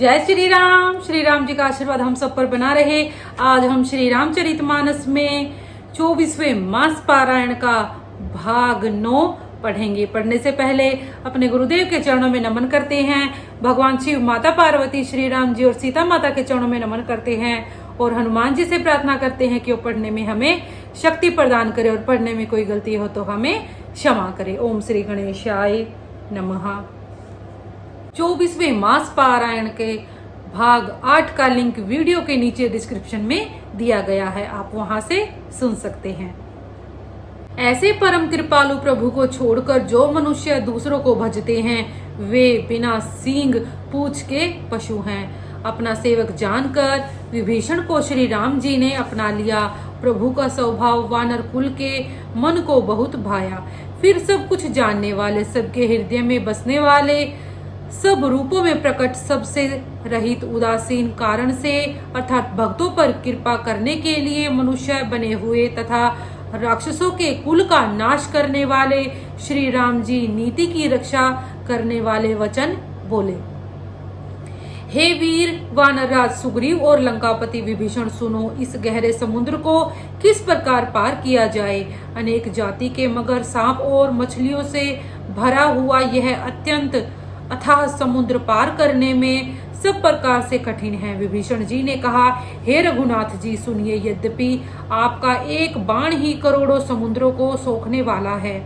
जय श्री राम जी का आशीर्वाद हम सब पर बना रहे। आज हम श्री रामचरितमानस में 24वें मास पारायण का भाग 9 पढ़ेंगे। पढ़ने से पहले अपने गुरुदेव के चरणों में नमन करते हैं। भगवान शिव, माता पार्वती, श्री राम जी और सीता माता के चरणों में नमन करते हैं और हनुमान जी से प्रार्थना करते हैं कि वो पढ़ने में हमें शक्ति प्रदान करे और पढ़ने में कोई गलती हो तो हमें क्षमा करे। ओम श्री गणेशाय नमः। 24वें मास पारायण के भाग 8 का लिंक वीडियो के नीचे डिस्क्रिप्शन में दिया गया है, आप वहां से सुन सकते हैं। ऐसे परम कृपालु प्रभु को छोड़कर जो मनुष्य दूसरों को भजते हैं वे बिना सींग पूंछ के पशु हैं। अपना सेवक जानकर विभीषण को श्री राम जी ने अपना लिया। प्रभु का स्वभाव वानर कुल के मन को बहुत भाया। फिर सब कुछ जानने वाले, सबके हृदय में बसने वाले, सब रूपों में प्रकट, सबसे रहित, उदासीन कारण से अर्थात भक्तों पर कृपा करने के लिए मनुष्य बने हुए तथा राक्षसों के कुल का नाश करने वाले श्री राम जी नीति की रक्षा करने वाले वचन बोले। हे वीर वानरराज सुग्रीव और लंकापति विभीषण, सुनो, इस गहरे समुद्र को किस प्रकार पार किया जाए। अनेक जाति के मगर, सांप और मछलियों से भरा हुआ यह अत्यंत अथाह समुद्र पार करने में सब प्रकार से कठिन है। विभीषण जी ने कहा, हे रघुनाथ जी सुनिए, यद्यपि आपका एक बाण ही करोड़ों समुद्रों को सोखने वाला है,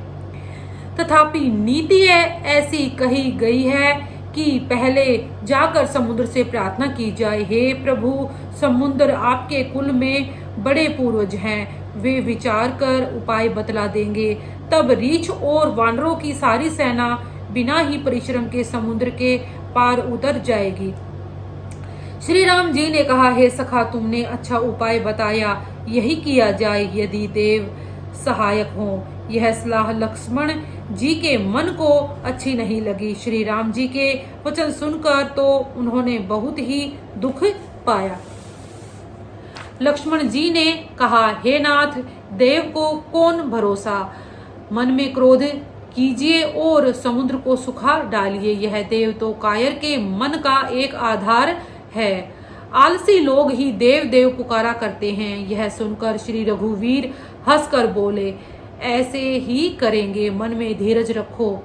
तथापि नीति ऐसी कही गई है कि पहले जाकर समुद्र से प्रार्थना की जाए। हे प्रभु, समुद्र आपके कुल में बड़े पूर्वज हैं, वे विचार कर उपाय बतला देंगे। तब रीछ और वानरों की सारी सेना बिना ही परिश्रम के समुद्र के पार उतर जाएगी। श्री राम जी ने कहा, हे सखा, तुमने अच्छा उपाय बताया, यही किया जाए यदि देव सहायक हो। यह सलाह लक्ष्मण जी के मन को अच्छी नहीं लगी। श्री राम जी के वचन सुनकर तो उन्होंने बहुत ही दुख पाया। लक्ष्मण जी ने कहा, हे नाथ, देव को कौन भरोसा, मन में क्रोध कीजिए और समुद्र को सुखा डालिए। यह देव तो कायर के मन का एक आधार है। आलसी लोग ही देव देव पुकारा करते हैं। यह सुनकर श्री रघुवीर हंसकर बोले, ऐसे ही करेंगे, मन में धीरज रखो।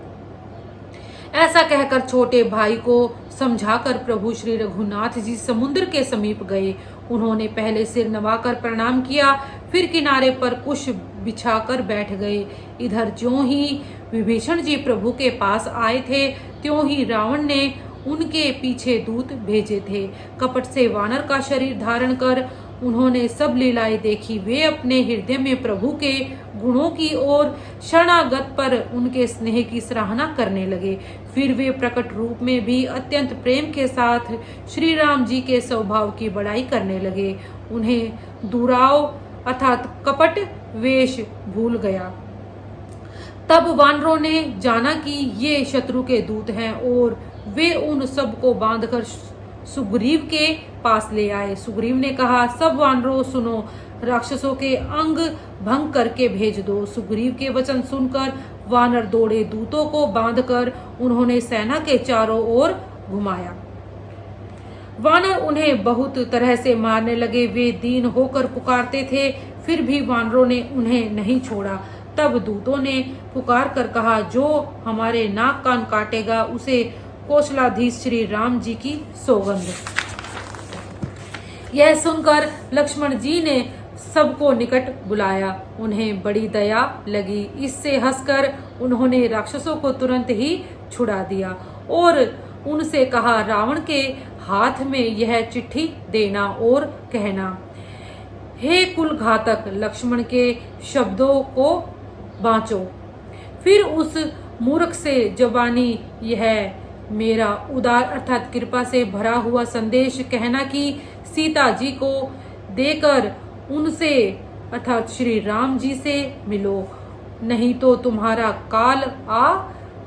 ऐसा कहकर छोटे भाई को समझाकर प्रभु श्री रघुनाथ जी समुद्र के समीप गए। उन्होंने पहले सिर नवाकर प्रणाम किया, फिर किनारे पर कुश बिछाकर बैठ गए। इधर ज्यों ही विभीषण जी प्रभु के पास आए थे, त्यों ही रावण ने उनके पीछे दूत भेजे थे। कपट से वानर का शरीर धारण कर उन्होंने सब लीलाएं देखी। वे अपने हृदय में प्रभु के गुणों की और शरणागत पर उनके स्नेह की सराहना करने लगे। फिर वे प्रकट रूप में भी अत्यंत प्रेम के साथ श्री राम जी के स्वभाव की बड़ाई करने लगे। उन्हें दुराव अर्थात कपट वेश भूल गया। तब वानरों ने जाना कि ये शत्रु के दूत हैं और वे उन सब को बांधकर सुग्रीव के पास ले आए। सुग्रीव ने कहा, सब वानरों सुनो, राक्षसों के अंग भंग करके भेज दो। सुग्रीव के वचन सुनकर वानर दौड़े। दूतों को बांधकर उन्होंने सेना के चारों ओर घुमाया। वानर उन्हें बहुत तरह से मारने लगे। वे दीन होकर पुकारते थे, फिर भी वानरों ने उन्हें नहीं छोड़ा। तब दूतों ने पुकार कर कहा, जो हमारे नाक कान काटेगा उसे कौशलाधीश श्री राम जी की सौगंध। यह सुनकर लक्ष्मण जी ने सबको निकट बुलाया। उन्हें बड़ी दया लगी। इससे हंसकर उन्होंने राक्षसों को तुरंत ही छुड़ा दिया और उनसे कहा, रावण के हाथ में यह चिट्ठी देना और कहना, हे कुल घातक, लक्ष्मण के शब्दों को बांचो। फिर उस मूर्ख से जबानी यह मेरा उदार अर्थात कृपा से भरा हुआ संदेश कहना कि सीता जी को देकर उनसे अर्थात श्री राम जी से मिलो, नहीं तो तुम्हारा काल आ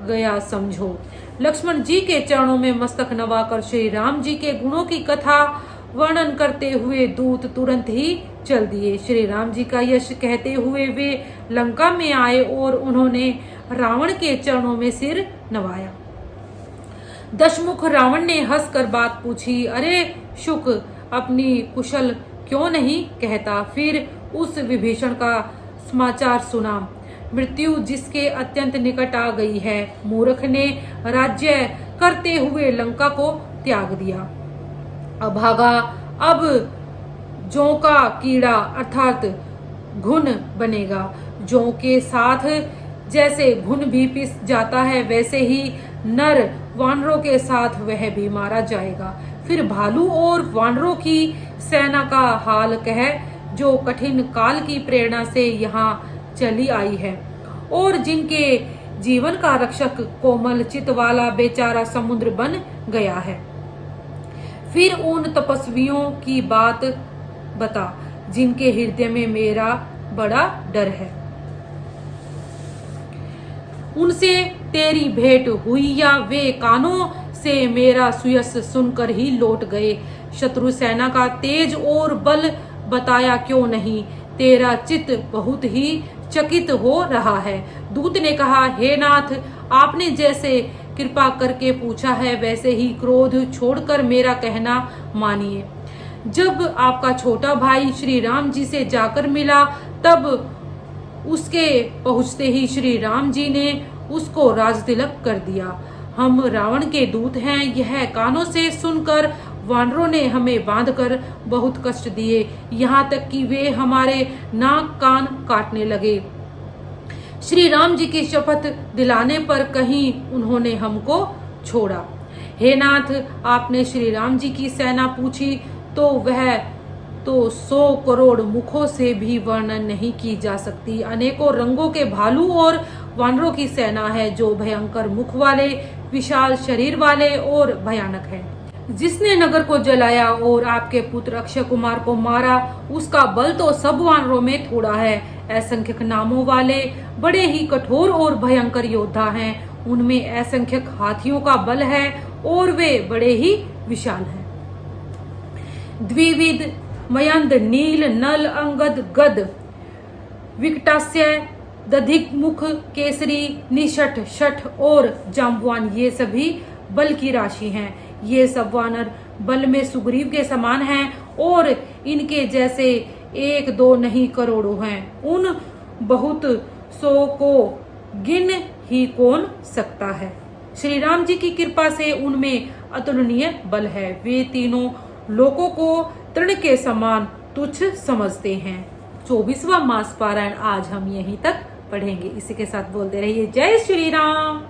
गया समझो। लक्ष्मण जी के चरणों में मस्तक नवाकर श्री राम जी के गुणों की कथा वर्णन करते हुए दूत तुरंत ही चल दिए। श्री राम जी का यश कहते हुए वे लंका में आए और उन्होंने रावण के चरणों में सिर नवाया। दशमुख रावण ने हंसकर बात पूछी, अरे शुक, अपनी कुशल क्यों नहीं कहता? फिर उस विभीषण का समाचार सुना। मृत्यु जिसके अत्यंत निकट आ गई है। मूर्ख ने राज्य करते हुए लंका को त्याग दिया। अभागा अब जौ का कीड़ा अर्थात घुन बनेगा। जौ के साथ जैसे घुन भी पिस जाता है, वैसे ही नर वानरों के साथ वह भी मारा जाएगा। फिर भालू और वानरों की सेना का हाल कह, जो कठिन काल की प्रेरणा से यहाँ चली आई है और जिनके जीवन का रक्षक कोमल चित वाला बेचारा समुद्र बन गया है। फिर उन तपस्वियों की बात बता जिनके हृदय में मेरा बड़ा डर है। उनसे तेरी भेंट हुई या वे कानों से मेरा सुयस सुनकर ही लौट गए? शत्रु सेना का तेज और बल बताया क्यों नहीं? तेरा चित्त बहुत ही चकित हो रहा है। दूत ने कहा, हे नाथ, आपने जैसे कृपा करके पूछा है वैसे ही क्रोध छोड़कर मेरा कहना मानिए। जब आपका छोटा भाई श्री राम जी से जाकर मिला, तब उसके पहुंचते ही श्री राम जी ने उसको राज तिलक कर दिया। हम रावण के दूत हैं, यह कानों से सुनकर वानरों ने हमें बांधकर बहुत कष्ट दिए, यहाँ तक कि वे हमारे नाक कान काटने लगे। श्री राम जी की शपथ दिलाने पर कहीं उन्होंने हमको छोड़ा। हे नाथ, आपने श्री राम जी की सेना पूछी तो वह तो 100 करोड़ मुखों से भी वर्णन नहीं की जा सकती। अनेकों रंगों के भालू और वानरों की सेना है, जो भयंकर मुख वाले, विशाल शरीर वाले और भयानक है। जिसने नगर को जलाया और आपके पुत्र अक्षय कुमार को मारा, उसका बल तो सब वानरों में थोड़ा है। असंख्यक नामों वाले बड़े ही कठोर और भयंकर योद्धा हैं। उनमें असंख्यक हाथियों का बल है और वे बड़े ही विशाल हैं। द्विविध, मयंद, नील, नल, अंगद, गद, विकटास्य, दधिक मुख, केसरी, निषठ, शठ और जाम्बवान, ये सभी बल की राशि हैं। ये सब वानर बल में सुग्रीव के समान हैं और इनके जैसे 1 2 नहीं करोड़ों हैं। उन बहुत सौ को गिन ही कौन सकता है। श्री राम जी की कृपा से उनमें अतुलनीय बल है। वे तीनों लोगों को तृण के समान तुच्छ समझते हैं। 24वां मास पारायण आज हम यहीं तक पढ़ेंगे। इसी के साथ बोलते रहिए जय श्री राम।